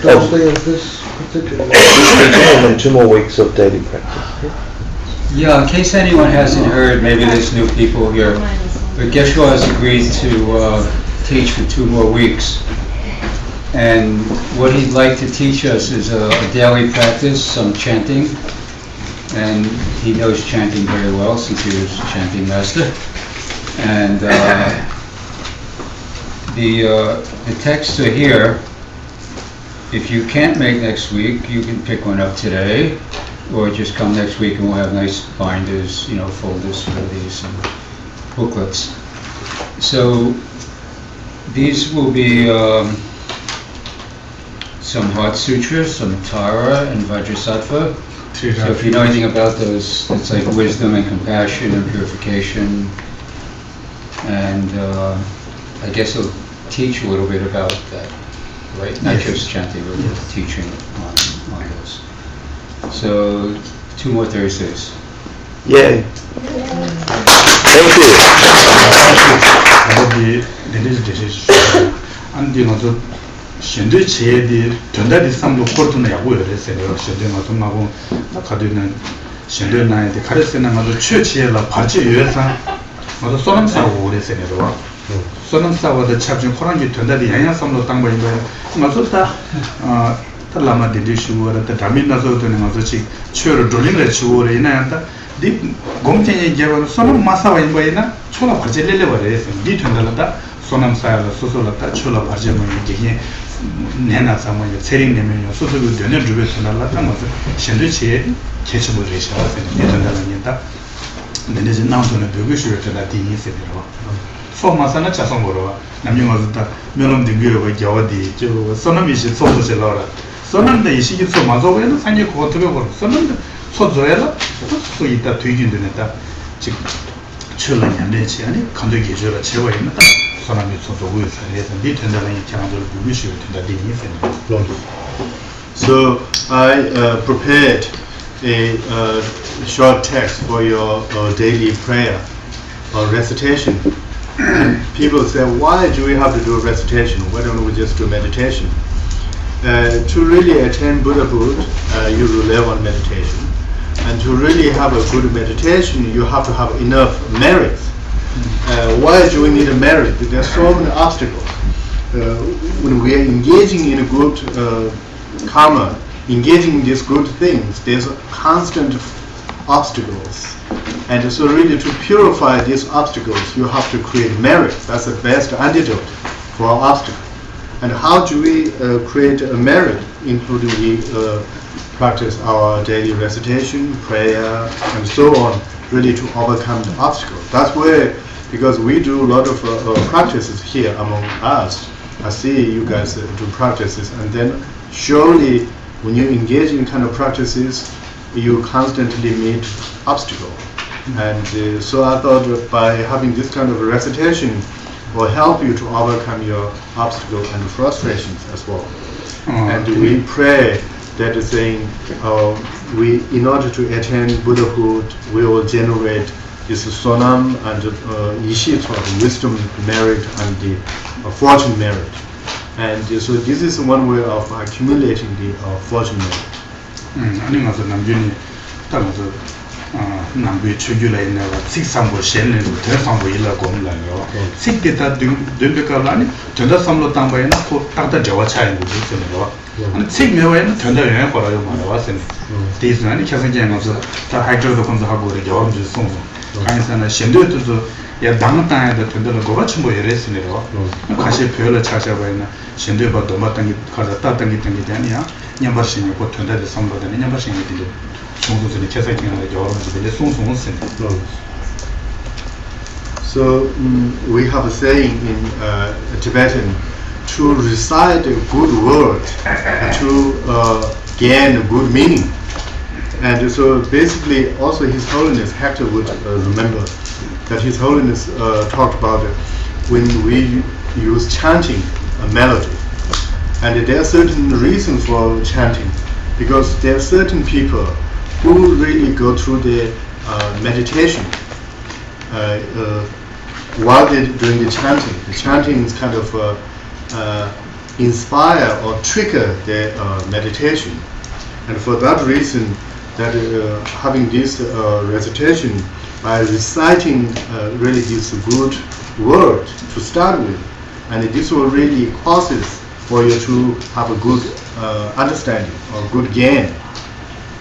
Thursday of this particular week, and then 2 more weeks of daily practice. Yeah, in case anyone hasn't heard, maybe there's new people here, but Geshe has agreed to teach for 2 more weeks. And what he'd like to teach us is a daily practice, some chanting. And he knows chanting very well since he was chanting master. And the texts are here. If you can't make next week, you can pick one up today, or just come next week and we'll have nice binders, folders for these and booklets. So these will be some Heart Sutra, some Tara and Vajrasattva. So if you know anything about those, it's like wisdom and compassion and purification. And I guess he'll teach a little bit about that, right? Not just chanting, but teaching on those. So 2 more Thursdays. Yay. Thank you. 신도 제디 전달이 삼도 코르도나 야고요 그랬어요. 신도가 좀 하고 가도는 신도 나한테 가르치는 것도 최치에라 바지 유에서 모두 소름싸고 그랬어요. 소름싸고도 잡지 코란기 전달이 양양섬도 땅 버린 거예요. 맞었다. 달라마 디디슈고라 다미나서 되는 것이 최로 돌리는 치고래 이나한테 디 공tenye 개발 소름 마사와 인바이나 초라 바질레레 버렸어요. 디 전달다 소름싸야로 소소라다 초라 바질만 이게 내나 상황에 세링 내면요 소소도 되는 주변에서 나타나서 신도치에 개체를 해셔서 내던다는다 내지 나오는 배우시를 때다 뒤에서 포마사나 자성으로 남녀가다 면험된 거가 겨워디 저 선남이시 소소sel어라 선남데 이시기 소마저에는 상계 그거 들어고 선남데 소저에라 소이다 되긴데다 지금 철랑이 되지 아니 감독이 해줘라 제가 있는 So I prepared a short text for your daily prayer or recitation. People say, why do we have to do a recitation? Why don't we just do meditation? To really attain Buddhahood, you rely on meditation. And to really have a good meditation, you have to have enough merits. Why do we need a merit? There are so many obstacles. When we are engaging in a good karma, engaging in these good things, there's constant obstacles. And so really to purify these obstacles, you have to create merit. That's the best antidote for our obstacle. And how do we create a merit, including we practice our daily recitation, prayer, and so on, really to overcome the obstacle. That's where, because we do a lot of practices here among us, I see you guys do practices, and then surely when you engage in kind of practices, you constantly meet obstacles. And so I thought that by having this kind of recitation will help you to overcome your obstacles and frustrations as well. And we pray that saying, in order to attain Buddhahood, we will generate this sonam and yishitva, wisdom merit and the fortune merit. And so this is one way of accumulating the fortune merit. 남부의 추규라에 내가 식상보 셴는 대상보 일라 공라요. 식게다 된데까라니 된다 삼로 땅바에는 또 딱다 저와 차이는 있어요. 아니 식매와에는 된다 영향 걸어요 말아 왔어요. 대신에 계산제 가서 다 하이드로도 건설하고 그래 여러 주 송송. 강에서는 신도도 야 당당하게 된다는 거가 뭐 이랬으니까. 가시 별을 찾아봐야나 신도가 더 맞다는 게 가서 따뜻한 게 아니야. 냠바신이 곧 된다는 선보다는 냠바신이 되죠. So we have a saying in Tibetan, to recite a good word, to gain a good meaning. And so basically also His Holiness Hector would remember that His Holiness talked about when we use chanting a melody. And there are certain reasons for chanting, because there are certain people who really go through the meditation while they're doing the chanting. The chanting is kind of inspire or trigger their meditation. And for that reason, that having this recitation by reciting really this good word to start with, and this will really causes for you to have a good understanding or good gain.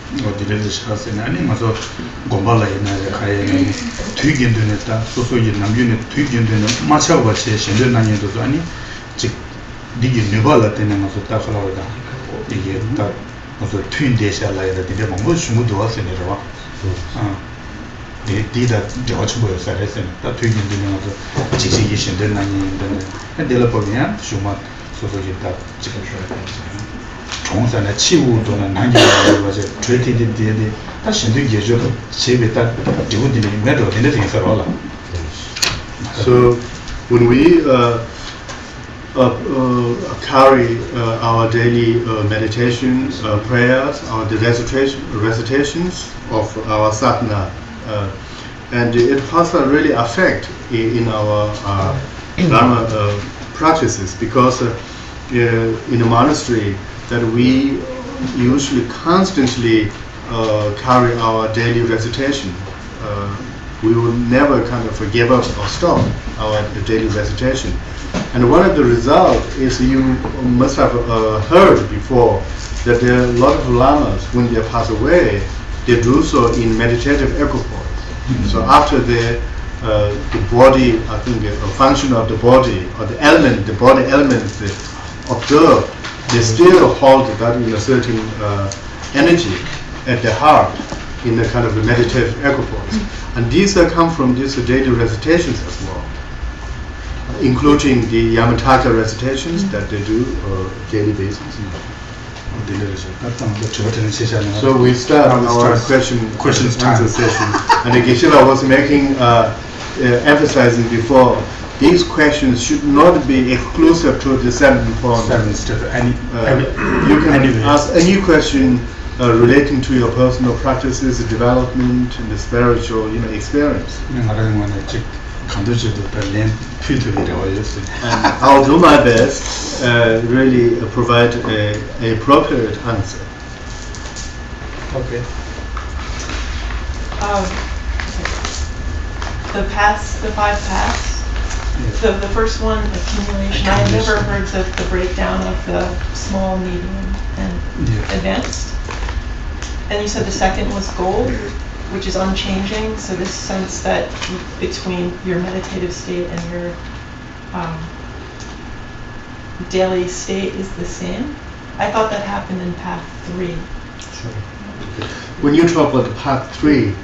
어디를 시작하세요? 아니 맞아 공부라이나 가야는 뒤긴도네다 소소이 남윤의 뒤긴도네 마차고 같이 신전난이도 아니 즉 니기 네발라 때는 맞아 따라가다 이게 딱 맞아 튠데샤라이다 되게 뭔가 중국도 왔으니라 디다 저치 보여서 했으니 딱 뒤긴도네 맞아 지식이 신전난이인데 내가 보면 슈마 소소이 딱 지금 종산의 치우도는 난이라고 가지고 트레이딩들이 다 신도 예조도 제베다 디부들이 매도 되는 데서라. So when we carry our daily meditation prayers, the recitations of our sadhana, and it has a really effect in our Dharma practices, because in a monastery that we usually constantly carry our daily recitation. We will never kind of give up or stop our daily recitation. And one of the results is, you must have heard before, that there are a lot of lamas, when they pass away, they do so in meditative equipoise. So after the body, I think the function of the body, or the body elements observed, they still hold that in a certain energy at the heart, in a kind of a meditative equipoise. And these come from these daily recitations as well, including the Yamataka recitations that they do on a daily basis. So we start our question answer session, and the Geshe was making emphasizing before, these questions should not be exclusive to the 7 points. You can ask any question relating to your personal practices, development, and the spiritual experience. And I'll do my best, really provide a appropriate answer. Okay. The 5 paths. So the first one, accumulation. I had never heard of the breakdown of the small, medium, and advanced. And you said the second was gold, which is unchanging. So this sense that between your meditative state and your daily state is the same. I thought that happened in path 3. Sure. When you talk about the path 3,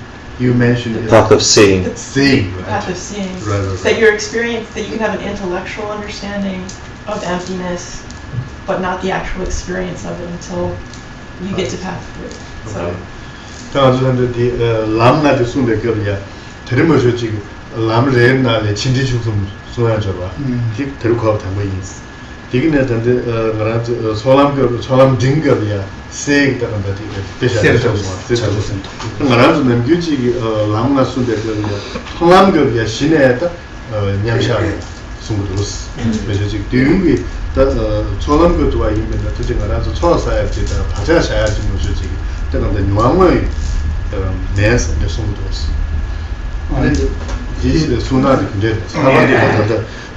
you mentioned the path of seeing. Seeing, right? Path of seeing. Right. That your experience, that you can have an intellectual understanding of emptiness, but not the actual experience of it until you get to path 3. So. the lamna de sunde gabya. Terimo joji lam re na le chindi chusum soya jaba. Dik teru khaw thambai is. Digine tande ngara solam ding gabya. Seeg ta kanda di pesha. Ngara zo nem gyuji lamna sunde gabya. Solam gabya shine ta nyamsha sungudus. Pesha ji dyungi ta solam gabwa yimen ta je ngara zo chosa ya ji ta bhaja shaya ji mo joji. 그런데 누앙의 내에서 이제 송도스. 아니 이제 순화를 이제 사람들이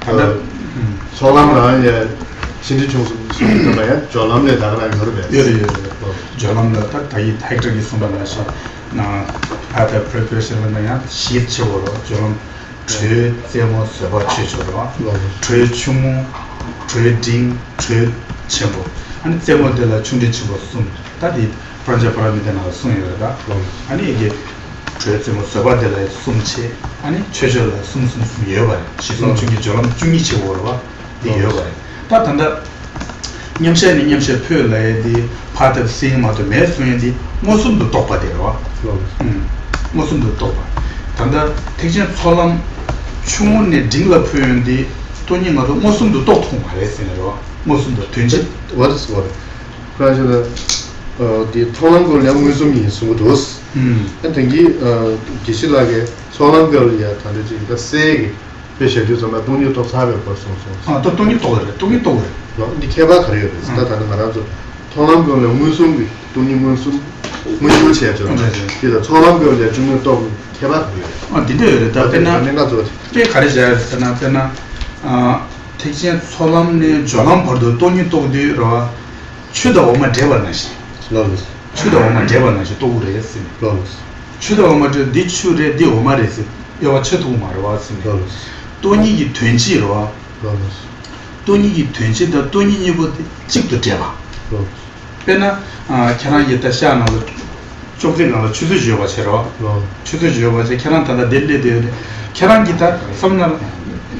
다들 소람을 아예 신지 중심으로 봐야 조람에 다가나 거를 예. 조람을 딱 다이 타이트하게 숨바나시 나 아다 프리퍼레이션을 나야 시체로 조람 제 제모 서버 체조로 제 추모 트레이딩 제 쳔보 아니 제모들라 충전 치고 숨 다디 프란자 파라미데나 숨이다. 아니 이게 저에서 서바데라 숨치 아니 최저라 숨숨 예봐. 시선 중에 저런 중이 치고로 봐. 예봐. 다 단다 냠셰 표현라에디 파트 세마도 매스면디 모습도 똑바대로. 모습도 똑바. 단다 택진 솔람 충원의 딩라 표현디 돈이마도 모습도 똑통하랬으네요. 모습도 된지 what is what? 그래서 the 토랑걸 양무좀이 수도스. 근데 기실하게 소랑걸이야 다르지. 그 세게 배셔도 좀 돈이 또 사별 벌써. 또 돈이 또 그래. 이 개발 가려야 돼. 다른 나라도 통남병의 문숭이 돈이 문수체죠. 그래서 통남병의 중요 또 개발 가려야 돼. 디데요. 다페나 내가 저 때 가르쳐야 되나 택시에 소람네 조람 버도 돈이 또 뒤로 추다 오면 대번나시. 러브스. 추다 오면 대번나시 또 그랬어요. 러브스. 추다 오면 저 디추레 디 오마레스. 여와 쳐도 말어 왔습니다. 러브스. 돈이 된지로 러브스. 돈이 된지다 돈이 니고 찍도 대봐. 러브스. 빼나 캐나 예타 샤나도 쪽대나도 추수지요 봐처럼 추수지요 봐서 캐나 타다 델레데 캐나 기타 섬나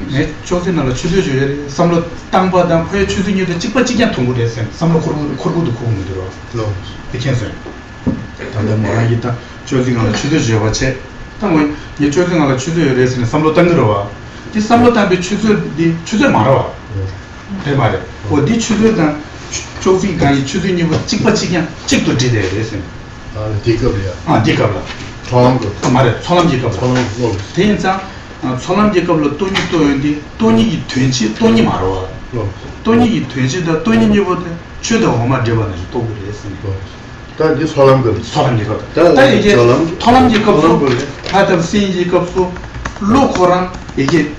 네 쪽대나도 추수지요 섬로 땅바당 포에 추수니도 찍빠찍이한 동굴이 했어요. 섬로 코르고도 고문 들어. 이렇게서 단다 뭐라 기타 쪽대나도 추수지요 봐체 땅은 이 쪽대나도 추수지요 했으니 섬로 땅 들어와. 이 섬로 땅에 추수 말아. 대 말에. 어디 추수다 조피가 이 추수님은 찍빠찍이야 찍도 지대야 됐어요. 디컵이야. 디컵라. 통남병. 말해. 소남지컵. 러브스. 대인상 소남지컵로 돈이 또인데 돈이 된지 돈이 말아. 돈이 된지다 돈이 니보다 최대 얼마 되거나 또 그랬으니까. 다 이제 소남병. 소남지컵. 다 이게 소남지컵도 하다 신지컵도 로코랑 이게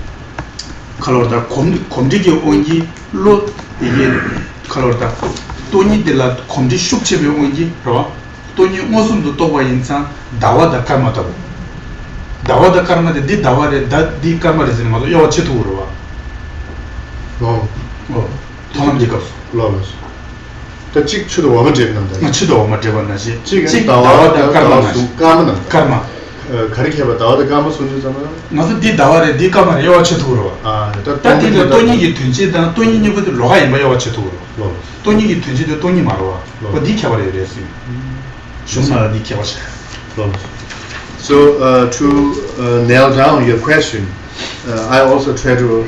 칼로다 곰지기 온지 로 이게 칼로다 돈이 들라 곰지 슉체비 온지 봐. 돈이 무슨도 또 봐 인상 다와다 까마다. 다와다 까마데 디 다와레 다디 까마레는 것도 요 치도로 와. 소남지컵. 러브스. 다 찍추도 와면 되는데. 치도 오마 되거나시. 찍 다와다 까마나. 까마. 가리켜봐 나와도 까마 손주잖아. 나도 디 다와레 디 까마레 요 치도로 와. 다디가 돈이 된지다 돈이 니보다 로가 임마 요 치도로. 돈이 된지도 돈이 말어 와. 디 켜버려 그랬어요. 정말 디 켜버려. So to nail down your question, I also try to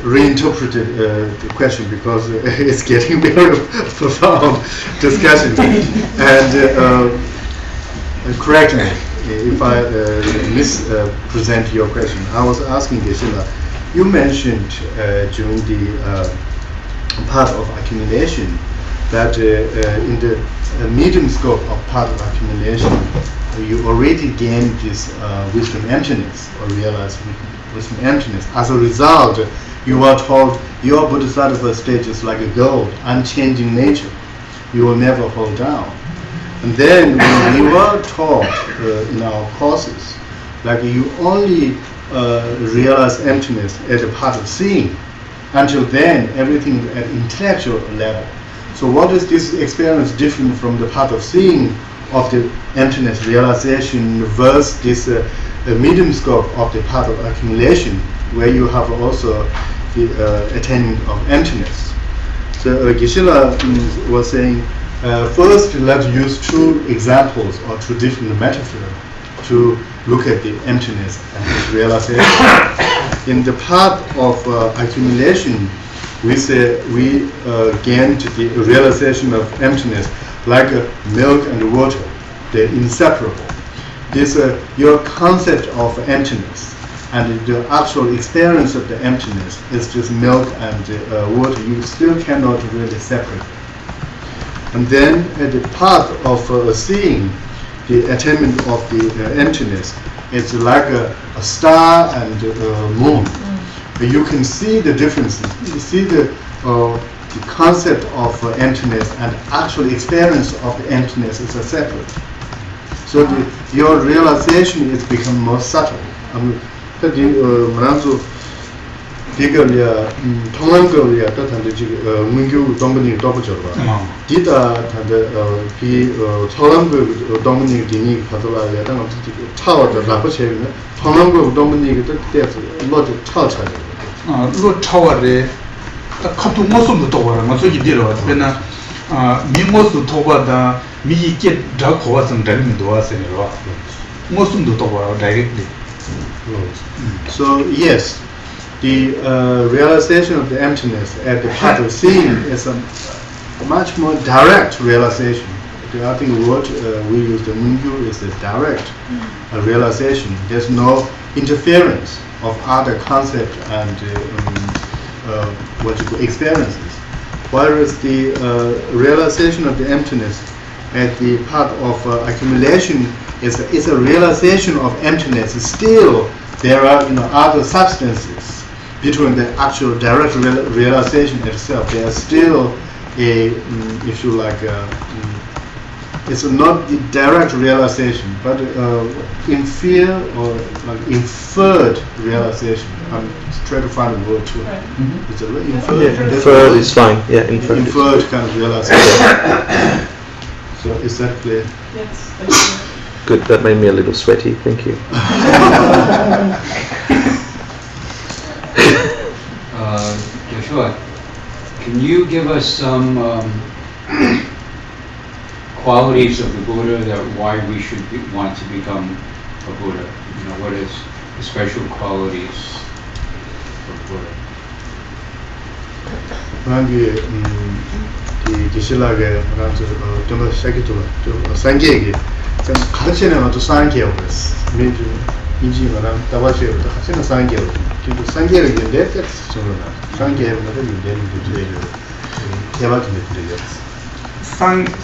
reinterpret the question because it's getting very profound discussion. And correct me if I mispresent your question. I was asking Geshe, you mentioned during the part of accumulation that in the medium scope of part of accumulation, you already gained this wisdom emptiness or realized wisdom emptiness. As a result, you are told your bodhisattva stage is like a gold, unchanging nature. You will never fall down. And then when we were taught in our courses, like you only realize emptiness as a part of seeing. Until then, everything is at intellectual level. So what is this experience different from the part of seeing of the emptiness realization versus this medium scope of the part of accumulation, where you have also the attainment of emptiness? So Geshe was saying, first let's use two examples or two different metaphors to look at the emptiness and its realization. In the part of accumulation, we say we gain the realization of emptiness like milk and water. They're inseparable. This your concept of emptiness and the actual experience of the emptiness is just milk and water. You still cannot really separate. And then at the part of seeing, the attainment of the emptiness, it's like a star and a moon. You can see the differences. You see the concept of emptiness and actual experience of the emptiness is separate. So your realization is become more subtle. 디가리아 통한거리아 따탄데 지금 문교 동문이 도부저봐. 디다 탄데 비 통한거 동문이 디니 가져라야 당 어떻게 차와도 라고체는 통한거 동문이 그때서 뭐도 차차요. 로 차와레 카도 모습도 도와라. 맞소기 디로 베나 미모도 도와다 미이게 잡고 왔은 데는 도와세요. 모습도 도와라 directly. So yes, the realization of the emptiness at the part of seeing is a much more direct realization. I think the word we use, the Mungyu, is a direct realization. There's no interference of other concepts and what you call experiences. Whereas the realization of the emptiness at the part of accumulation is a realization of emptiness. Still, there are other substances between the actual direct realization itself. There are still a, if you like, it's not the direct realization, but infer or like inferred realization. I'm trying to find a word to it. Right. It's a inferred. Inferred is fine. Yeah, inferred. Inferred kind of realization. So is that clear? Yes, thank you. Good. That made me a little sweaty. Thank you. Joshua, can you give us some qualities of the Buddha that why we should want to become a Buddha? What is the special qualities of Buddha? 그게 이 기실하게 말하면서 좀 시작했죠. 좀 상계기 좀 가르치는 것도 상계고 그랬어. 민주 인지가 다바시로 같이는 상계고. 좀 상계를 이제 저거나 상계를 모두 이제 되죠. 대박이 되죠.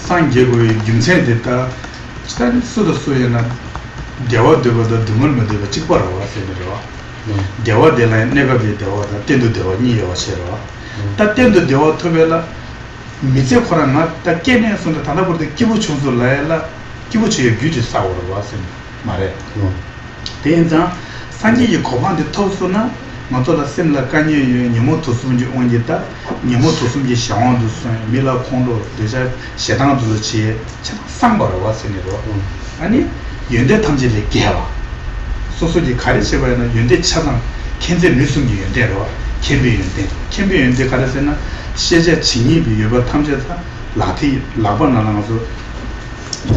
상계고의 김세됐다. 일단 수도수에는 대화되고도 등을 못해가 찍바라고 하세요. 대화되나 내가 대화다 때도 대화 니요 싫어. 다 때도 대화 토벨라 미세 코라나 다 깨네 손도 단다버도 기부 충돌라야라 기부 주의 규지 싸우러 왔어요. 말해. 대인자 상계의 고반데 토스나 먼저라 셈라 까니 니모 토스문지 온지다 니모 토스문지 샤원도 밀라 콘도 데자 셰당도 지 상바로 왔어요. 아니 연대 탐지를 개와 소소지 가르쳐봐야는 연대 차상 캔제 뉴스기 연대로 캠비 연대 가르쳐나 시제 진입이 여바 탐제다 라티 라반나나서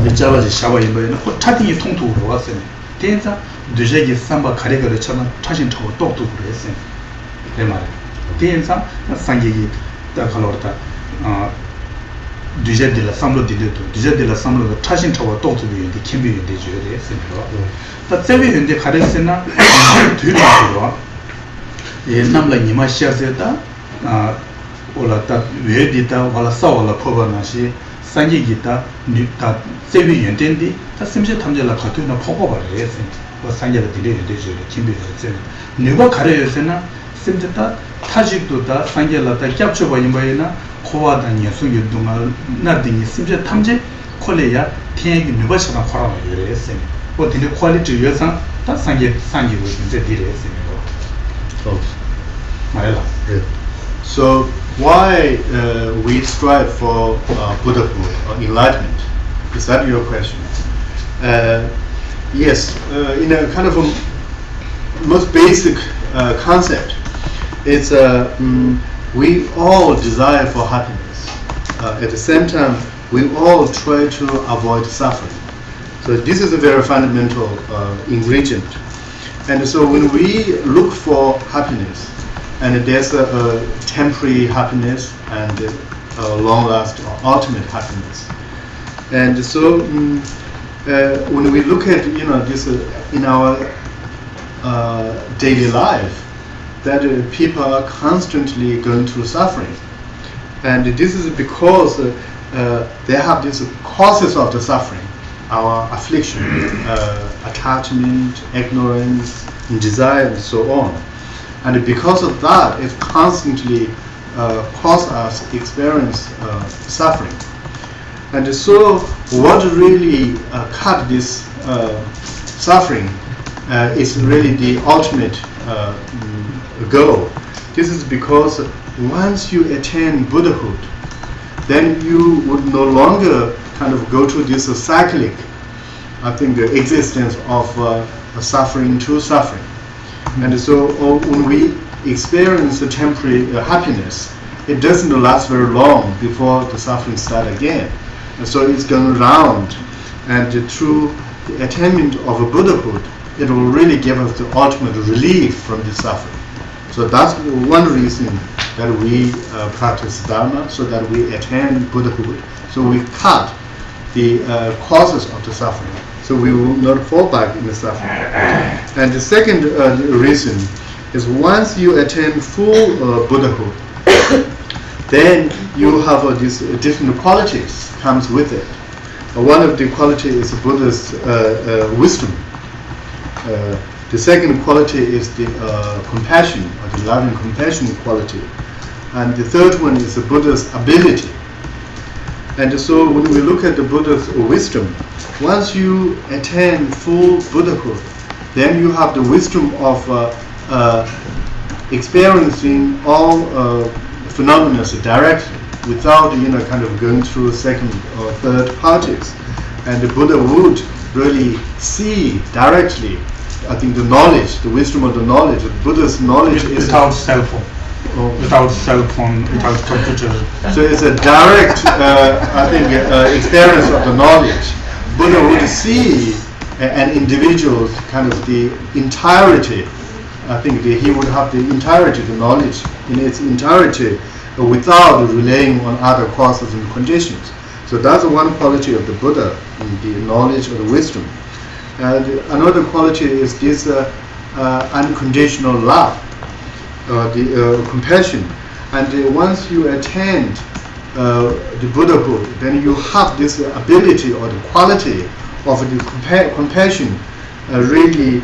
이자바지 샤바 이번에는 차팅이 통통으로 왔어요. 대자 DorjeGive 삼바 가리가를 쳐는 차신 저거 똑똑 그랬어요. 내 말에 대자 상계기 딱 갈로다 DorjeGive 삼로 디데도 DorjeGive 삼로 차신 저거 똑똑이 연대 캠비 연대 줘야 됐어요. 다 세비 연대 가르쳐나 뒤로 예 남라 니마시아세다 올라다 외디다 올라 싸올라 퍼버나시 상계기다 니다 세비 연대인데 다 심지 탐제라 가도나 퍼버버려요. 뭐 상계를 드려야 되죠. 김비를 누가 가려서나 심지다 타직도다 상계라다 캡처버 임바이나 코와다니야 소유 동안 나딩이 심지 탐제 콜레야天 누가 시간 걸어라 이래요. 뭐 되게 퀄리티 요상 다 상계고 이제 드려요. So why we strive for Buddhahood or enlightenment? Is that your question? Yes, in a kind of a most basic concept, it's we all desire for happiness. At the same time, we all try to avoid suffering. So this is a very fundamental ingredient. And so when we look for happiness, and there's a temporary happiness and a long-lasting or ultimate happiness. And so when we look at this in our daily life, that people are constantly going through suffering, and this is because they have these causes of the suffering, our affliction, attachment, ignorance, desire, and so on. And because of that, it constantly causes us experience suffering. And so, what really cut this suffering is really the ultimate goal. This is because once you attain Buddhahood, then you would no longer kind of go to this cyclic, existence of suffering to suffering. And so when we experience a temporary happiness, it doesn't last very long before the suffering starts again. And so it's going round, and through the attainment of a Buddhahood, it will really give us the ultimate relief from the suffering. So that's one reason that we practice Dharma, so that we attain Buddhahood. So we cut the causes of the suffering, so we will not fall back in the suffering. And the second reason is once you attain full Buddhahood, then you have these different qualities comes with it. One of the qualities is Buddha's wisdom. The second quality is the compassion, or the loving compassion quality. And the third one is the Buddha's ability. And so when we look at the Buddha's wisdom, once you attain full Buddhahood, then you have the wisdom of experiencing all phenomena directly, without kind of going through second or third parties. And the Buddha would really see directly, I think, the knowledge, the wisdom of the knowledge. The Buddha's knowledge is without cell phone. Without cell phone, without computer. So it's a direct, I think, experience of the knowledge. Buddha would see an individual's kind of the entirety. I think he would have the entirety, the knowledge in its entirety, without relying on other causes and conditions. So that's one quality of the Buddha, the knowledge or the wisdom. And another quality is this unconditional love, the compassion. And once you attain the Buddhahood, then you have this ability or the quality of the compassion really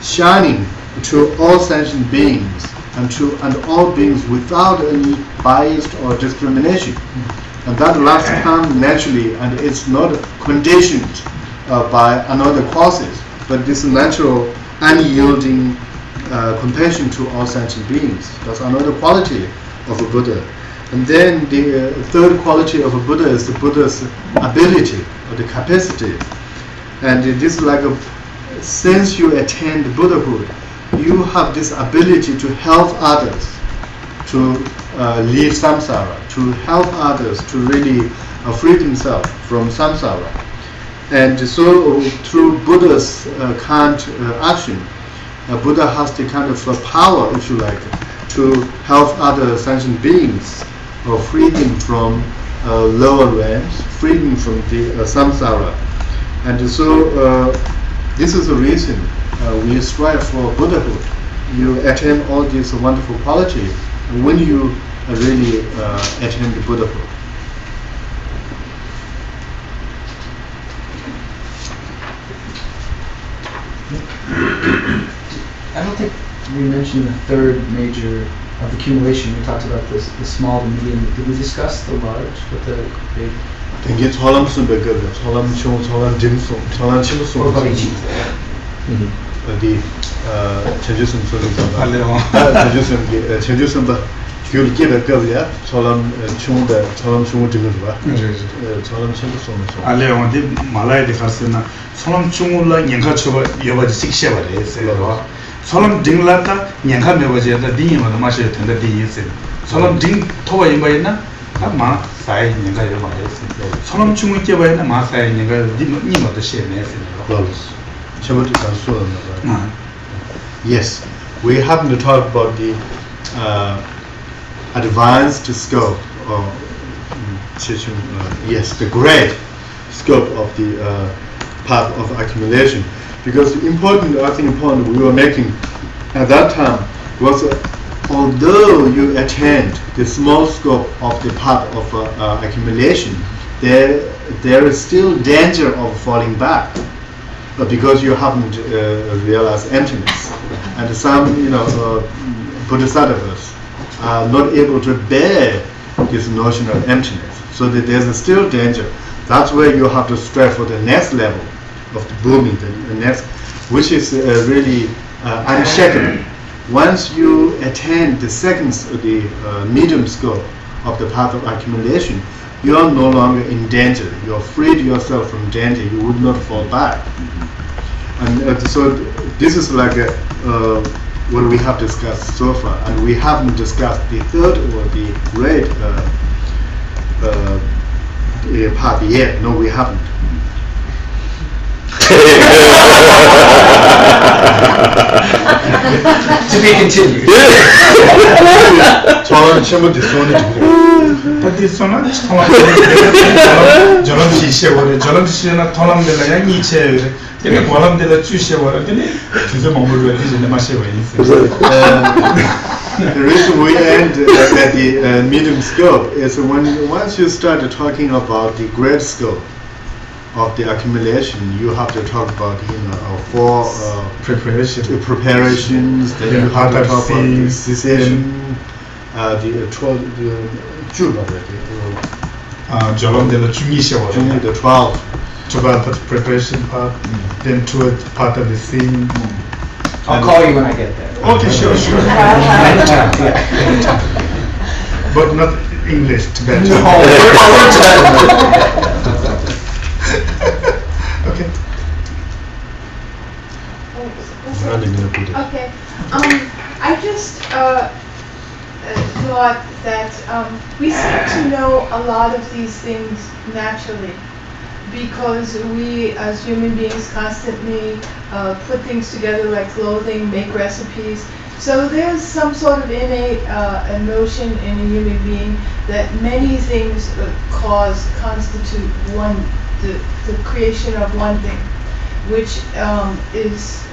shining to all sentient beings and all beings without any bias or discrimination. And that love comes naturally, and it's not conditioned by another causes, but this natural, unyielding compassion to all sentient beings. That's another quality of a Buddha. And then the third quality of a Buddha is the Buddha's ability or the capacity. And this is like since you attain the Buddhahood, you have this ability to help others to leave samsara, to help others to really free themselves from samsara. And so through Buddha's kind action, Buddha has the kind of power, if you like, to help other sentient beings or free them from lower realms, free them from the samsara. And so this is the reason we strive for Buddhahood. You attain all these wonderful qualities when you really attain the Buddhahood. I don't think we mentioned the third major of accumulation. We talked about the small, the medium. Did we discuss the large with the big? 이게 저런 무슨 배급이야? 저런 중, 저런 딤송, 저런 침송. Or Bodhichitta. 어디 제주선 소리가 알레요. 제주선 제주선 봐. 귤게 배급이야? 저런 중대, 저런 중을 듣는 거야? 저런 침송. 알레요. 어디 말라야지 가서나 소름 중울라 년가 쳐봐 여바지 식시해 버려요. 소름 딩라다 년가 매버지다 디니마도 마셔야 된다 디이세. 소름 딩 토바 임바이나 마 사이 년가 여바지. 소름 중을 깨봐야나 마 사이 년가 니마도 시에네세. Yes, we happen to talk about the advanced scope of yes, the great scope of the path of accumulation. Because the important point we were making at that time was although you attained the small scope of the path of accumulation, there is still danger of falling back. Because you haven't realized emptiness, and some bodhisattvas are not able to bear this notion of emptiness, so that there's still danger. That's where you have to strive for the next level of the booming, the next, which is really unshakable. Once you attain the second, the medium scope of the path of accumulation, you are no longer in danger. You are freed yourself from danger. You would not fall back. And so this is like what we have discussed so far, and we haven't discussed the third or the great path yet. No, we haven't. To be continued. 저는 시험을 듣고는 But this one, Jolam Shisha or Jolam Shina Tonam de la Yangi, then Golam de la Chusha or then is a moment in the Mashe. The reason we end at the medium scope is once you start talking about the great scope of the accumulation, you have to talk about 4 preparations. Then you have to talk about the cessation, the Jolam de la Chunisha, the 12. About the preparation part, then to a part of the scene. I'll call you when I get there. Okay, sure. But not English, Tibetan. Okay. Okay. I just thought that we seem to know a lot of these things naturally, because we as human beings constantly put things together like clothing, make recipes. So there's some sort of innate notion in a human being that many things constitute the creation of one thing, which is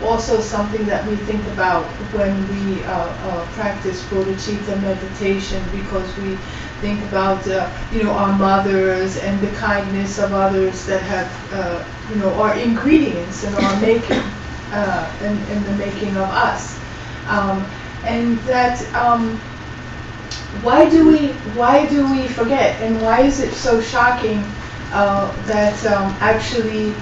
also something that we think about when we practice Bodhichitta meditation, because we think about our mothers and the kindness of others that have are ingredients in our making, in the making of us, and that why do we forget, and why is it so shocking that actually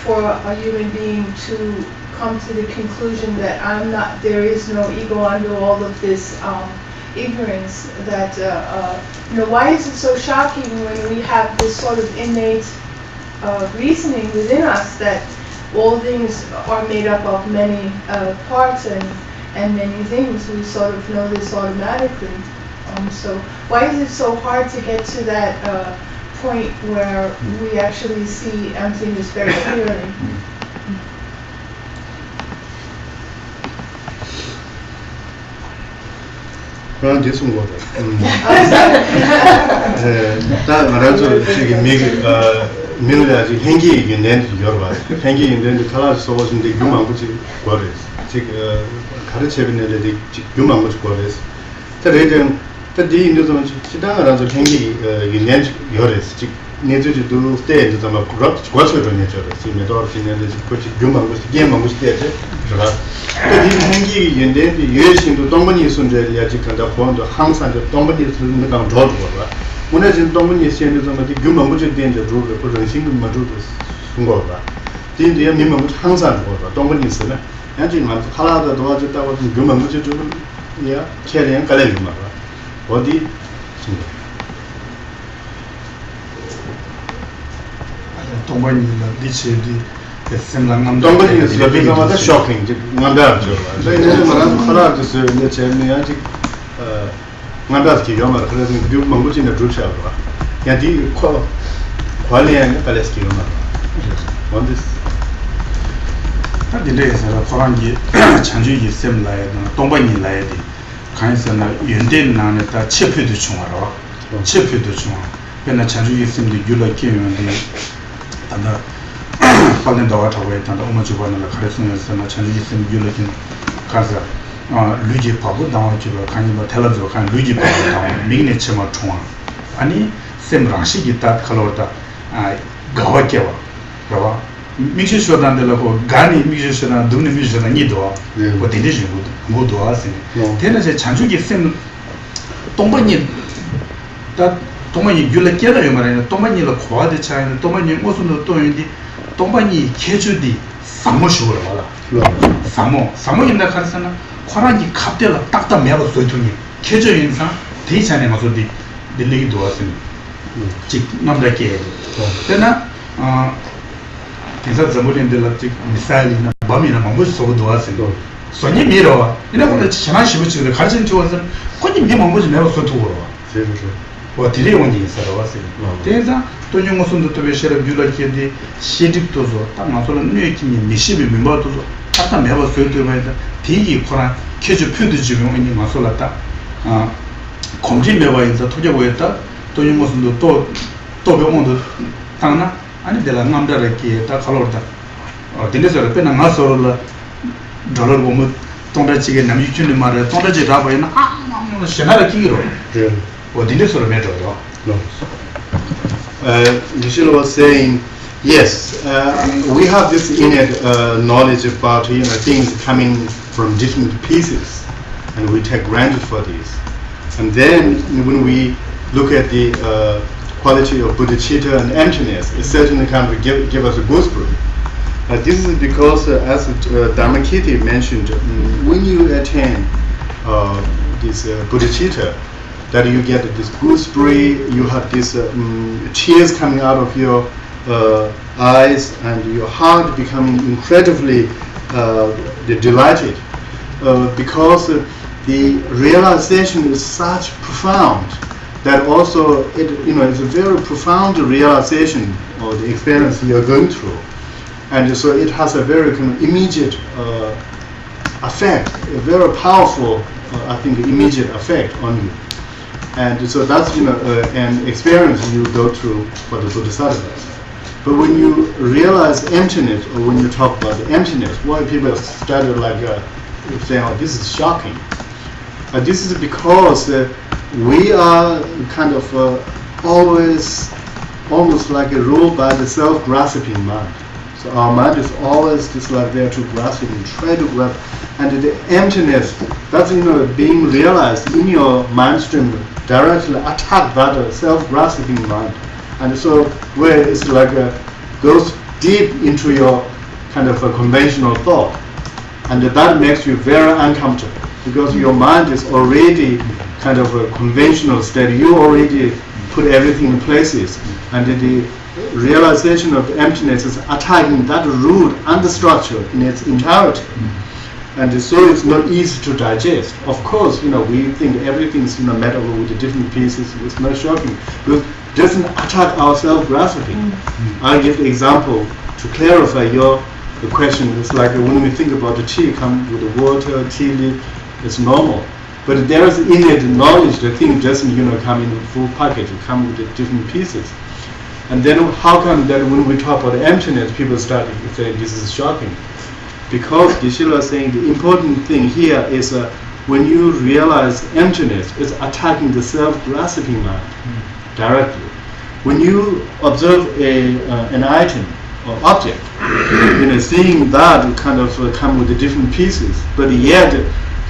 for a human being to come to the conclusion that there is no ego under all of this ignorance, that why is it so shocking when we have this sort of innate reasoning within us that all things are made up of many parts and many things? We sort of know this automatically. So why is it so hard to get to that point where we actually see emptiness very clearly? 그런 대충 거죠. 다 말하죠. 지금 미국에 아직 행기 연대도 여러 봐. 행기 연대도 칼라스 소고인데 유망 붙이 거래. 지금 가르쳐는 애들이 유망 붙이 거래. 그래도 이 인도도 시당하라서 행기 연대 여러. 지금 내주도 때도 좀 그렇게 거쳐로 내죠. 지금 도르시는데 그렇게 유망 붙이 게임만 붙이 되죠. 이 행기 연대도 유해신도 동문이 순절이야 지금도 본도 항상 동문이 쓰는 거 좋아. 오늘 지금 동문이 시행도 좀 유망 붙이 된데 루를 그런 신경 맞도 순거가. 뒤에 민망 붙이 항상 거가 동문이 쓰는. 양진만 칼라도 도와줬다고 유망 붙이 주는 야 캐리엔 깔려 주마. 어디 신경. 동반이나 리치디 semlang 동반이 슬라비가마다 쇼킹 만다죠. 그래서 말하는 칼라도 이제 제네야 지 만다스키 요마 그래서 그 망고진의 주체하고 야디 관리하는 칼레스키 요마 뭔데스 다디레서 코란기 찬주이 셈라에 동반이 라에디 간선나 연대는 나는다 체표도 중하러 체표도 중 그러나 찬주이 셈도 유럽계면데 단다 팔렌다와 타고 있다는 어머주관을 가르치면서 찬주이 셈 유럽인 가서 루지 파고 나와주고 간이뭐 텔레비전 간 루지 파고 나와 미네체마 총 아니 셈랑식이 딱 칼로다 가와께와 가와 미시쇼단들하고 간이 미시쇼단 dumni 미시쇼단 니도 어디든지 모두 하세요. 대낮에 찬주기 셈 동반이 다 동반이 율레께라요 말이야. 동반이를 고아대 차이는 동반이 무슨 또인데 동반이 개주디 삼모식으로 와라. 삼모인다 가르쳐나 코란이 갑대가 딱딱 매고 소통이 개주 인상 대찬에 맞서 딜리기 도왔으니 즉 남자께 되나 그래서 저번에들 미사일이나 bom이나 뭐 무슨 도왔으니 손이 밀어 이래서 지난 15주에 가진 쪽에서 거기 미만 뭐지 매고 소통으로 와 딜레이 원이 있어서 왔어요. 그래서 돈용 무슨도 또 배셔를 줄라키데 시직도서 딱 맞서는 뇌기미 미시비 민바도서 딱딱 매고 소통을 해서 대기 코란 계주 표도 지금 있는 맞서었다. 검진해봐 인자 토제고였다 또 이모선도 또 병원도 당나 아니 내가 남자를 다 갈로다 딘데서 빼나 가서라 dollar 보면 동다지게 남유춘이 말에 동다지 라바이나 아 신나라 기로 어디에서 매줘요 Geshe was saying, yes, we have this innate knowledge about things coming from different pieces, and we take granted for these. And then when we look at the quality of bodhicitta and emptiness, it certainly can give us a goosebump. This is because, as Dharmakirti mentioned, when you attain this bodhicitta, that you get this goosebump, you have this tears coming out of your eyes, and your heart becoming incredibly delighted, because the realization is such profound that also it's a very profound realization of the experience you're going through. And so it has a very kind of immediate effect, a very powerful, immediate effect on you. And so that's an experience you go through for the Bodhisattva. But when you realize emptiness, or when you talk about the emptiness, why people started saying, "Oh, this is shocking." This is because we are kind of always, almost like a ruled by the self-grasping mind. So our mind is always just like there to grasp it and try to grasp. And the emptiness, that's being realized in your mind stream, directly attacked by the self-grasping mind. And so where it's goes deep into your kind of a conventional thought. And that makes you very uncomfortable, because your mind is already kind of a conventional state. You already put everything in places. And the realization of emptiness is attacking that root and the structure in its entirety. And so it's not easy to digest. Of course, we think everything's made over with the different pieces. It's not shocking, because it doesn't attack our self-grasping. I'll give the example to clarify the question. It's like when we think about the tea, come with the water, tea leaf, it's normal. But there is innate knowledge. The thing doesn't come in a full package. It comes with the different pieces. And then how come that when we talk about emptiness, people start to say this is shocking? Because Geshe was saying the important thing here is when you realize emptiness, it's attacking the self-grasping mind directly. When you observe an item or object, seeing that kind of come with the different pieces, but yet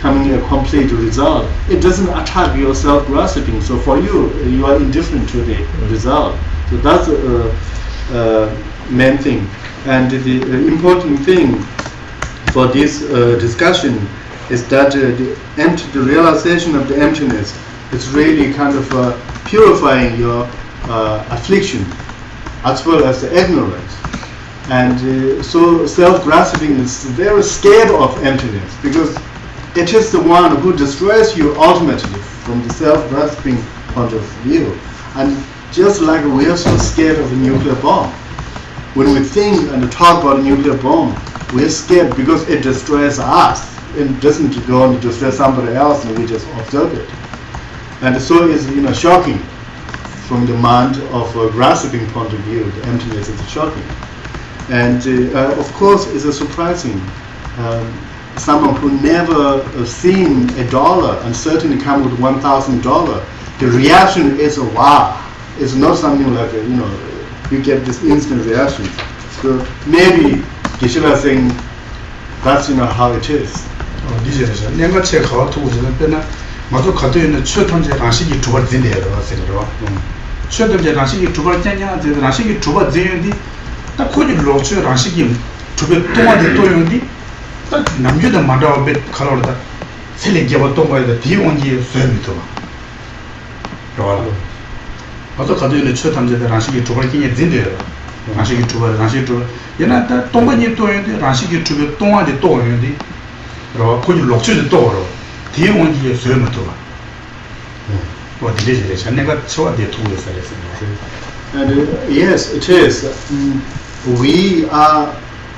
coming a complete result, it doesn't attack your self-grasping. So for you, you are indifferent to the result. So that's the main thing. And the important thing for this discussion is that the realization of the emptiness is really kind of purifying your affliction as well as the ignorance. And so self-grasping is very scared of emptiness, because it is the one who destroys you ultimately from the self-grasping point of view. And just like we are so scared of a nuclear bomb, when we think and talk about a nuclear bomb, we're scared because it destroys us. It doesn't go on to destroy somebody else, and we just observe it. And so it's shocking from the mind of a grasping point of view. The emptiness is shocking. And of course, it's surprising. Someone who never seen $1 and certainly come with $1,000, the reaction is wow. It's not something like you get this instant reaction. So maybe Geshe was saying that's how it is. 이제서 내가 책 가지고 저는 맞아 가도 있는 최선제 방식이 두 번 된대요, 그래서 최선제 방식이 두 번 되냐, 저 방식이 두 번 되는데 딱 거기 로츠 방식이 두번 동안에 또 용디 딱 남주도 만나고 배 가로다 셀레게와 동거에다 뒤온지 소음이도 봐. 맞아 가도 있는 최선제 방식이 두 번 되냐 된대요. 방식이 두 번, 방식이 두 얘는 딱 동번이 또 용디 방식이 두 번 동안에 또 용디 로 거기 로츠도 또 뒤에 온지 소음이도 봐. 뭐 디레이션에 내가 저한테 도움을 살았어요. And yes, it is. We are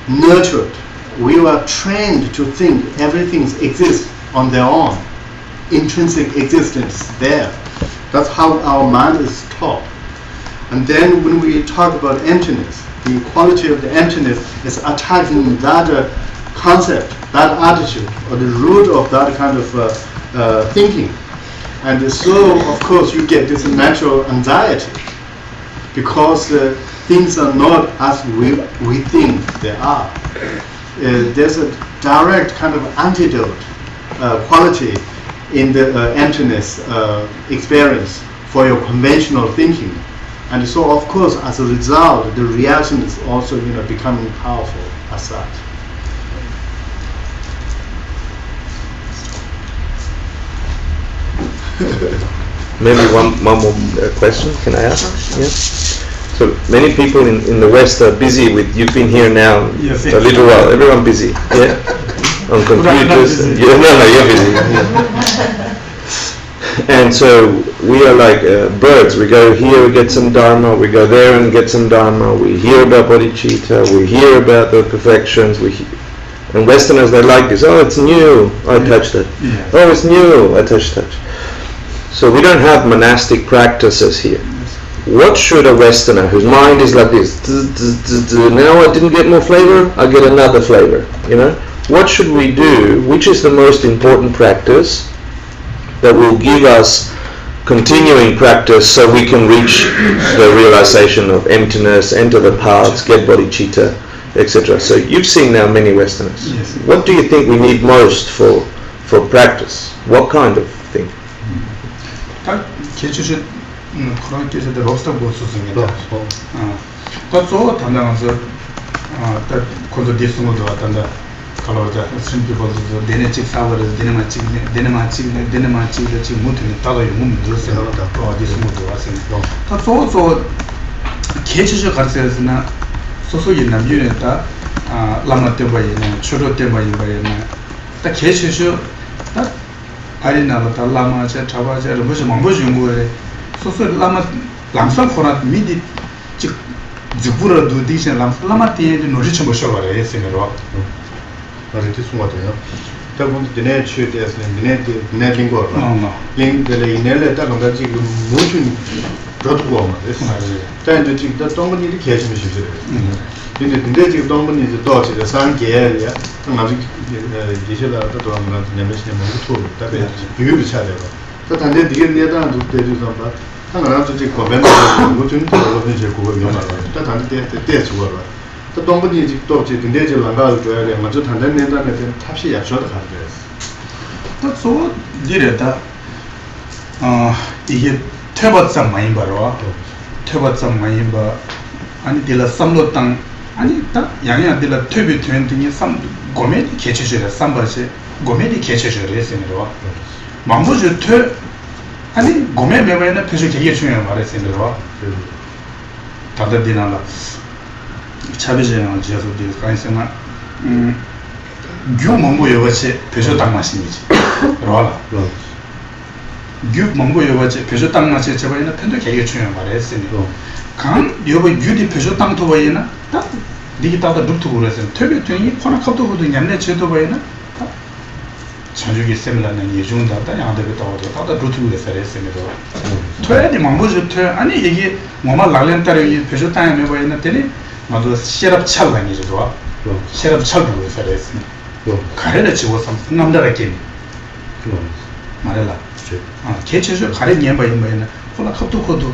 nurtured. We are trained to think everything exists on their own. intrinsic existence there. That's how our mind is taught. And then when we talk about emptiness, the quality of the emptiness is attacking that concept, that attitude, or the root of that kind of thinking. And so, of course, you get this natural anxiety because things are not as we think they are. There's a direct kind of antidote quality in the emptiness experience for your conventional thinking. And so, of course, as a result, the reaction is also, becoming powerful as such. Maybe one more question, can I ask? Yeah. So many people in the West are busy with, you've been here now a little while, everyone busy, yeah? On computers. You're busy. And so we are like birds. We go here, we get some Dharma, we go there and get some Dharma, we hear about Bodhichitta, we hear about the perfections, and Westerners, they like this. Oh, it's new, I touched it. Yeah. Oh, it's new, I touched that. So we don't have monastic practices here. What should a Westerner whose mind is like this, now I didn't get more flavor, I get another flavor, What should we do? Which is the most important practice that will give us continuing practice so we can reach the realization of emptiness, enter the paths, get bodhicitta, etc. So you've seen now many Westerners. Yes. What do you think we need most for practice? What kind of thing? 그런 뜻에도 롭스터 보수승이다. 그것도 담당해서 딱 거기서 디스모도 왔단다. kalorja simple was the genetic power is dynamic mutin talo yum dose to this mutu asin to so keche garses na so yin nam yune ta lama te bayi na choro te bayi na ta keche ta arina ta lama cha chaba cha ro mo mo jungo re so lama lamsa khona midi 직 죽부러 두 디션 lama te no ri chmo showa re semero 말이 숨어져요. 대부분 디네 취대에서 디네 링고 링들의 이내를 따라가 지금 모든 저도 말이에요.但是 지금 동문이 계시는 시절에 근데 지금 동문이 이제 또 이제 상계야. 아직 이제라도 또 한번 내면시는 모두 답에 비교를 쳐야 돼요. 또 단대 되게 내다 되죠 봐. 하나라도 지금 고민을 모든 거를 이제 그거 명하라. 또 단대 때 주어라. 또 동분이 직도 근데 이제 langa를 줘야 돼. 먼저 단단 내다는 탑시 약속을 하는 거예요. 또 이래다 이게 퇴버점 많이 벌어. 퇴버점 많이 봐. 아니 딜라 삼로 땅 아니 딱 양양 딜라 퇴비 트렌딩이 삼 고메디 개체셔야 삼바시 고메디 개체셔야 했으니까. 망보주 퇴 아니 고메 매매는 표시 되게 중요한 말했으니까. 다들 디나라 차비제는 지어서들 간생아 규몽고 여바체 표시 딱 마신이지. 그러라. 규 몽고 여바체 표시 딱 마체 저번에는 편도 되게 중요한 말했으니까. 강 여바 유디 표시 땅도 보이나? 딱 디기타다 루트 그래서 퇴비 퇴니 코나카도 보도 냠내 제도 보이나? 자주기 셈라는 예중다다 양대부터 와도 다다 루트 그래서 했으니까. 퇴디 몽고주 퇴 아니 이게 뭐마 라렌타리 표시 땅에 보이나 되니 맞아 시럽 찰랑이죠 또 시럽 찰고 있어야지 가래를 집어서 남자라게 말해라 개체적 가래 녀바 있는 콜라 컵도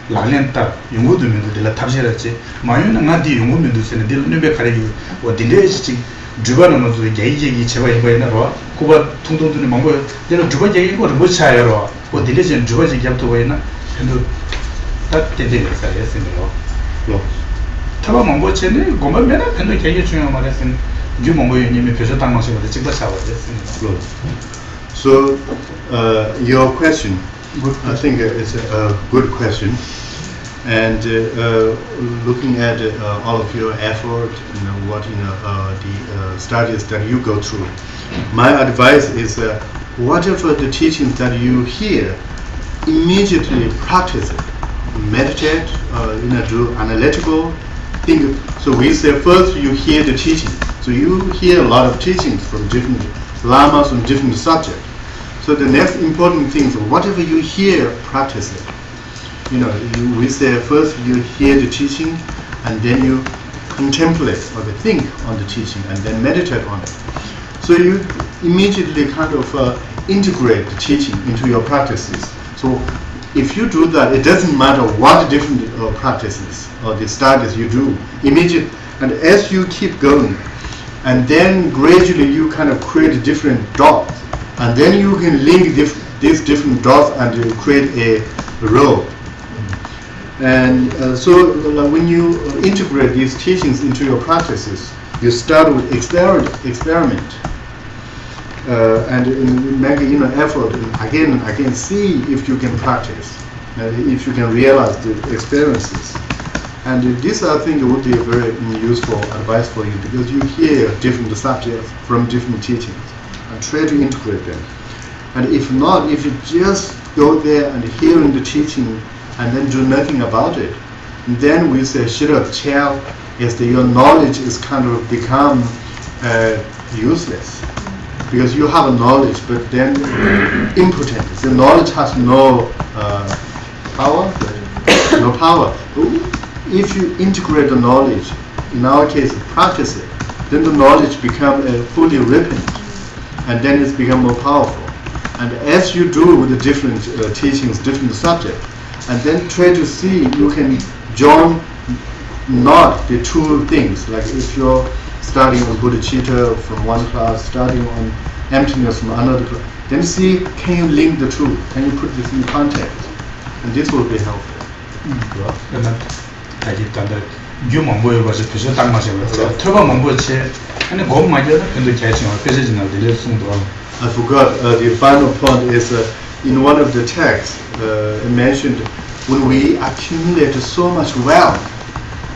라렌타 용어도 면도들 탑시라지 마요는 나디 용어면도 쓰는 딜 누베 가래기 어디내지 주변은 뭐도 얘기얘기 제가 이거에나로 고바 통통들이 뭔가 내가 주변 얘기 거를 못 차여로 어디내지 주변 얘기부터 보이나 근데 딱 되게 있어야겠습니다 타바 몽고체는 고만면은 편도 되게 중요한 말했으니 유 몽고유님이 표시 당마시고 찍어 잡았습니다. So your question, I think it's a good question, and looking at all of your effort, what the studies that you go through, my advice is whatever the teachings that you hear, immediately practice it, meditate, do analytical. So we say first you hear the teaching. So you hear a lot of teachings from different lamas on different subjects. So the next important thing is whatever you hear, practice it. We say first you hear the teaching, and then you contemplate or think on the teaching, and then meditate on it. So you immediately kind of integrate the teaching into your practices. So if you do that, it doesn't matter what different practices or the studies you do, immediately, and as you keep going, and then gradually you kind of create different dots, and then you can link these different dots and create a row. And so when you integrate these teachings into your practices, you start with experiment, and make effort again and again, see if you can practice, if you can realize the experiences. And this, I think, would be a very useful advice for you, because you hear different subjects from different teachings and try to integrate them. And if not, if you just go there and hearing the teaching and then do nothing about it, then we say Shira is that your knowledge is kind of become useless, because you have a knowledge but then impotent. The knowledge has no power. If you integrate the knowledge, in our case practice it, then the knowledge become fully ripened, and then it's become more powerful. And as you do with the different teachings, different subjects, and then try to see you can join not the two things. Like if you're studying on Bodhichitta from one class, studying on emptiness from another class, then see, can you link the two? Can you put this in context? And this will be helpful. I forgot, the final point is in one of the texts it mentioned when we accumulate so much wealth,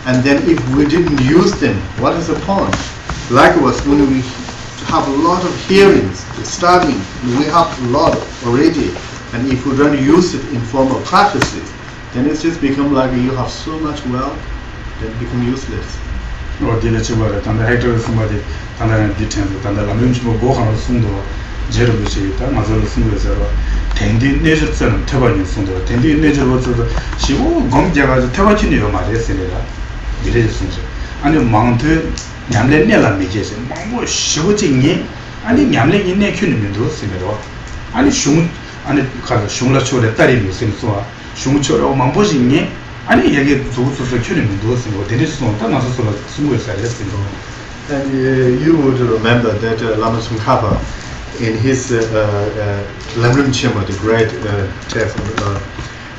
and then if we didn't use them, what is the point? Likewise, when we have a lot of hearings, studying, we have a lot already, and if we don't use it in form of practices, then it's just become like you have so much wealth, then it become useless. 텐디 내졌잖아 태반이 순도 텐디 내져서 시고 검제가 태반이요 말했으니까 이래졌습니다. 아니 망한테 냠내 내라 미제세 뭐 시고징이 아니 냠내 있네 큐님도 쓰면서 아니 슝 아니 가서 슝라초에 딸이 무슨소아 슝초로 망보징이 아니 여기 조수서 큐님도 쓰고 데리스는 다 나서서 숨을 살렸습니다. And you would remember that Lama Tsongkhapa, in his Lamrim Chima, the great text,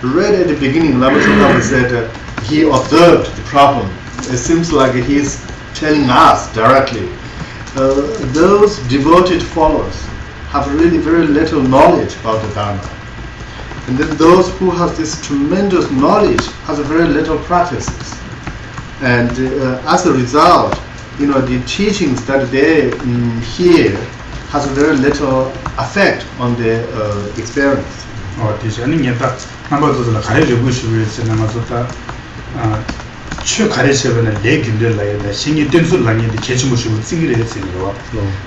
right at the beginning, Lama Tsongkhapa said he observed the problem. It seems like he's telling us directly. Those devoted followers have really very little knowledge about the Dharma. And then those who have this tremendous knowledge has very little practices. And as a result, the teachings that they hear has very little effect on their experience. this 아니 딱 남바도들 가르쳐 주시면서 남아서다 최 가르쳐는 내 길들라야 신이 된술랑이 개침무시고 찡이래 했으니까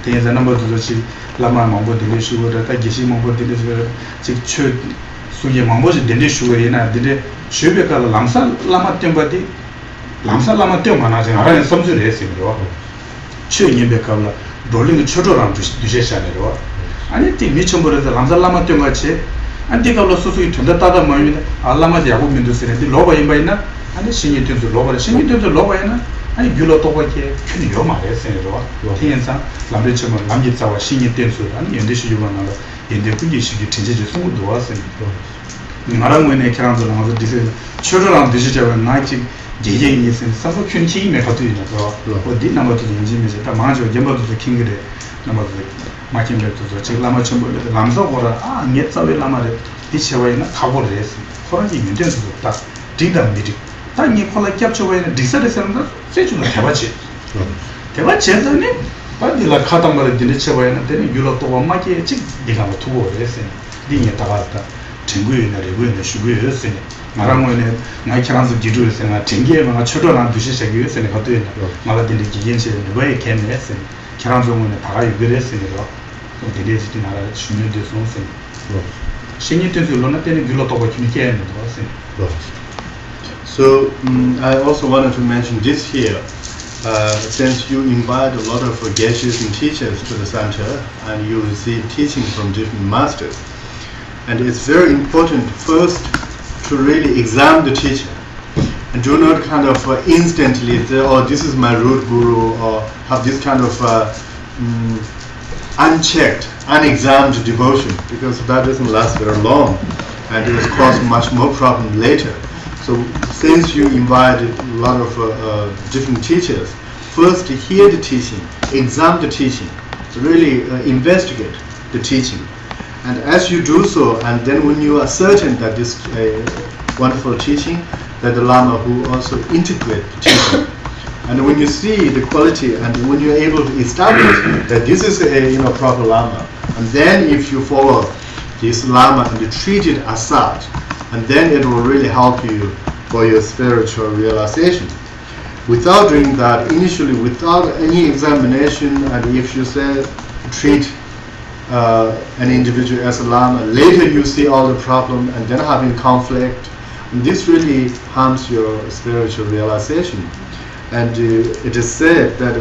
대해서 남바도들 라마 망보 되시고다 계시 망보 되시고 즉 최 수게 망보지 되시고이나 되데 쉐베가 람사 라마 템바디 람사 라마 템마나 제가 섬주를 했으니까 최 예배가라 rolling chodoram dusheshanero ani ti michomboreda lamsalama tongache anti kawlo susu tunda tada moyina allama yago mindusene di loba imbaina ani sinyi tundu loba yana ani gyulo tobache kyuni yo mare senero tiensa lamre chema lamji tsawa sinyi tensu ani yende shiyumana yende kunji shigi tinjeje sungu doasen ngaramwene kiranzo lamazo dise chodoram dushejawa nachi 제제인이 사서 춘치이 메가도이나서 어디 남아도 인지면서 다 망아져 gemba도 킹그래 남아도 마침에도 저 라마 첨벌에 남서고라 아 녜자외 라마레 디체와이나 가보레스 코라지 민전도 딱 딩담미리 땅이 콜라 캡처와이나 디사레스는다 세주는 대바치에서니 반디라 카담바레 디체와이나 되는 유로도 엄마게 직 네가 뭐 두고 그랬어 딩에 다왔다 친구이나 레고에 쉬고였으니 마랑원에 나이키랑서 지루했으나 쟁기에만 초도랑 두시세기 했으니 가도에 나가 들리 기겐시에 왜 걔네했으니 키랑성원에 다가 유결했으니까 데레스티 나라 주민들 손세 신이 뜻을 논할 때는 길로도고 주니게 하는 거세. So I also wanted to mention this here. Since you invite a lot of Geshes and teachers to the center and you receive teaching from different masters, and it's very important first to really examine the teacher and do not kind of instantly say, oh, this is my root guru, or have this kind of unchecked, unexamined devotion, because that doesn't last very long and it will cause much more problem later. So since you invited a lot of different teachers, first hear the teaching, examine the teaching, really investigate the teaching. And as you do so, and then when you are certain that this wonderful teaching, that the Lama who also integrate the teaching. And when you see the quality and when you're able to establish that this is a proper Lama, and then if you follow this Lama and treat it as such, and then it will really help you for your spiritual realization. Without doing that, initially without any examination, and if you say treat an individual as a Lama, later you see all the problem and then having conflict, and this really harms your spiritual realization. And it is said that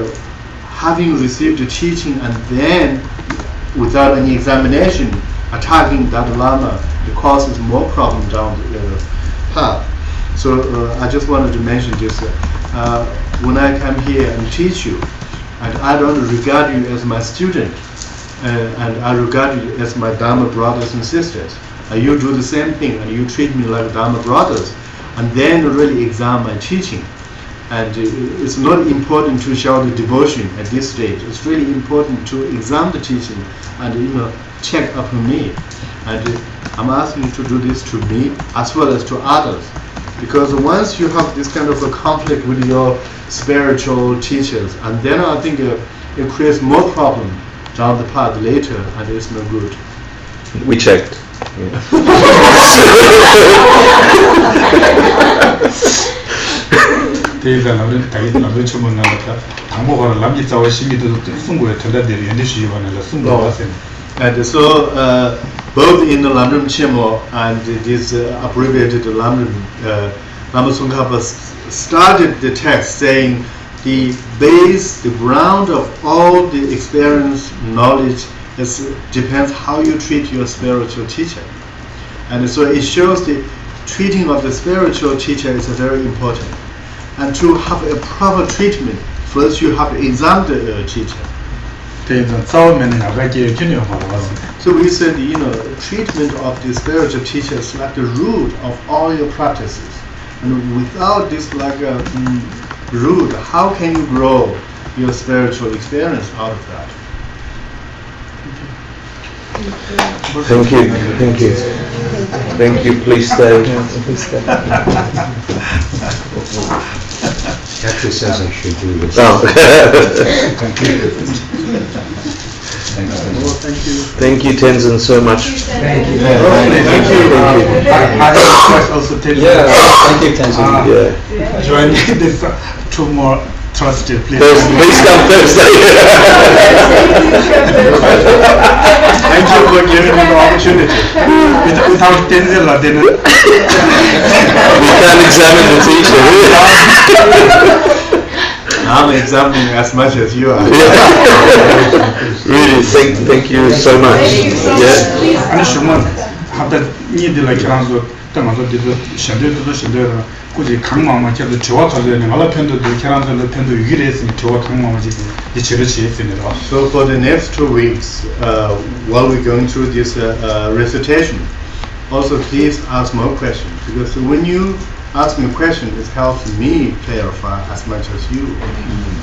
having received the teaching and then without any examination attacking that Lama, it causes more problem down the path. So I just wanted to mention this. When I come here and teach you, and I don't regard you as my student, and I regard you as my Dharma brothers and sisters, and you do the same thing, and you treat me like Dharma brothers, and then really examine my teaching. And it's not important to show the devotion at this stage. It's really important to examine the teaching and check upon me. And I'm asking you to do this to me as well as to others. Because once you have this kind of a conflict with your spiritual teachers, and then I think it creates more problem down the path later, and it's no good. We checked. Yeah. And so both in the Lamrim Chemo and this abbreviated Lamrim, Lama Tsongkhapa started the text saying the base, the ground of all the experience, knowledge depends how you treat your spiritual teacher. And so it shows the treating of the spiritual teacher is very important. And to have a proper treatment, first you have to examine the teacher. So we said, treatment of the spiritual teacher is like the root of all your practices. And without this root, how can you grow your spiritual experience out of that? Thank you, thank you. Thank you, please stay. Actually says I should do this. Oh. Thank you. Thank you, Tenzin, so much. Thank you. Thank you. I have a request also, Tenzin. Yeah, thank you, Tenzin. Join this 2 more trusted, please. Please come Thursday. Thank you for giving me the opportunity. Without Tenzin, then We can't examine the teacher. I'm examining as much as you are. Really, thank you so much. Yeah. 아니 정말 하다 니들라 그런서 때마다 뒤도 신대도 신대라 굳이 강마만 계속 좋아가지고 내가 편도도 계란도 편도 위례했으니 좋아 강마만 지금 이 제르치 했습니다. So for the next 2 weeks, while we're going through this recitation, also please ask more questions, because when you ask me a question, it helps me clarify as much as you.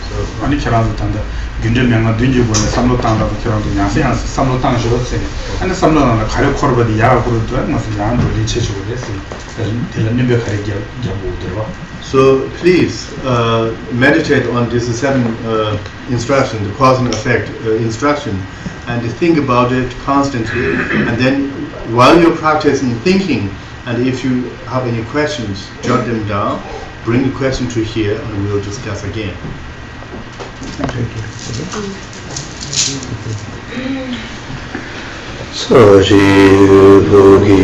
So 아니 계란도 단다. 균전명은 든지고는 삼로 땅라고 계란도 양세양스 삼로 땅 주었어요. 아니 삼로는 가려 코르버디 야고르도 무슨 양도 리체주고 했어요. 대련님배 가리게 잡고들어. So please meditate on this 7 instruction, the cause and effect instruction, and think about it constantly. And then while you're practicing thinking, and if you have any questions, jot them down, bring the question to here, and we'll discuss again. Thank you. Tashi Pugi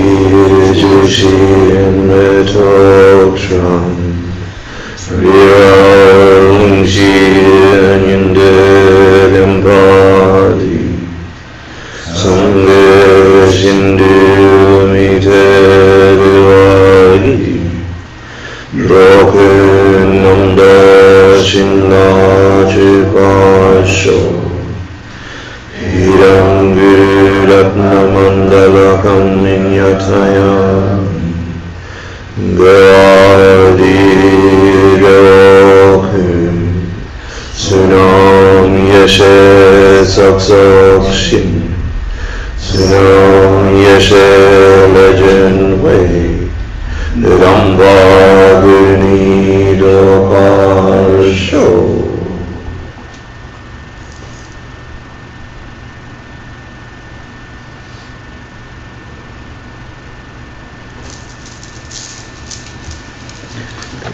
Jushin Metoksham Virang Jin Yindelim Bali Sangha Shindu Mite Diwali Broken Nanda Shinna Chipasho Hiram Viratna Mandalakam Minyataya Gadi Rohim Sunam Yeshe Saksakshin Sunam Yeshe Legend Way Ramba Gunida Parsho.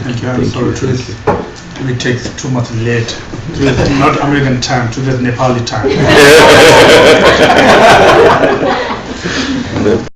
Thank you. I'm sorry, today we take too much late. Today is not American time, today is Nepali time.